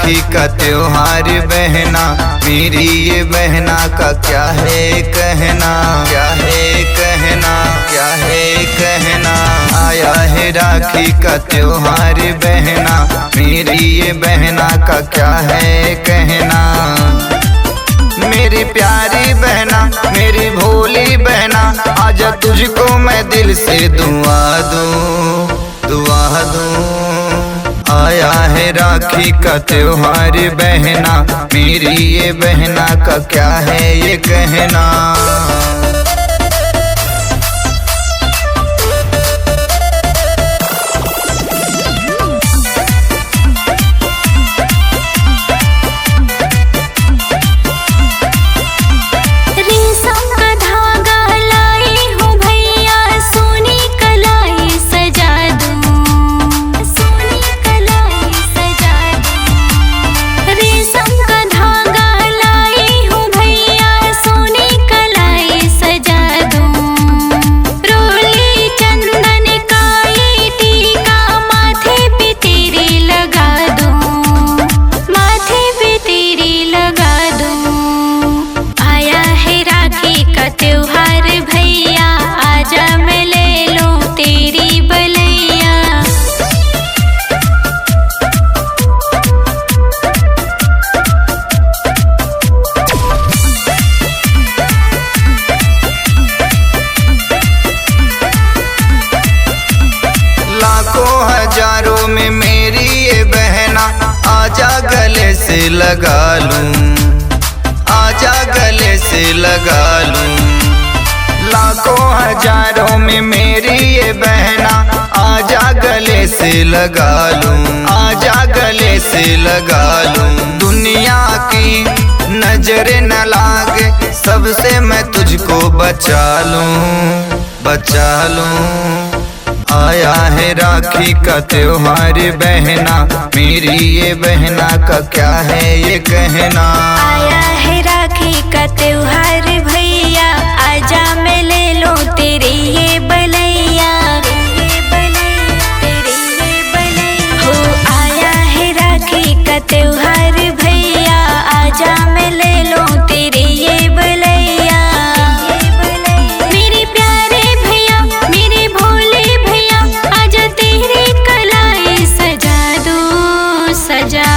राखी का त्योहार बहना, मेरी ये बहना का क्या है कहना, क्या है कहना, क्या है कहना। आया है राखी का त्योहार बहना, मेरी ये बहना का क्या है कहना। मेरी प्यारी बहना, मेरी भोली बहना, आजा तुझको मैं दिल से दुआ दूं, दुआ दूं। आया है राखी का त्योहार बहना, मेरी ये बहना का क्या है ये कहना। हजारों में मेरी ये बहना, आजा गले से लगा लूं, आजा गले से लगा लूं। लाखों हजारों में मेरी ये बहना, आजा गले से लगा लूं, आजा गले से लगा लूं। दुनिया की नजर न लागे, सबसे मैं तुझको बचा लूं, बचा लूं। आया है राखी का त्योहार बहना, मेरी ये बहना का क्या है ये कहना। आया है राखी का त्योहार भैया, आजा मैं ले लो तेरी ये बलैया, तेरी ये बलैया। हो आया है राखी का त्योहार भैया, आजा मैं ले लो तेरी ये बलैया। मेरे प्यारे भैया, मेरे भोले भैया, आजा तेरी कलाई सजा दूं, सजा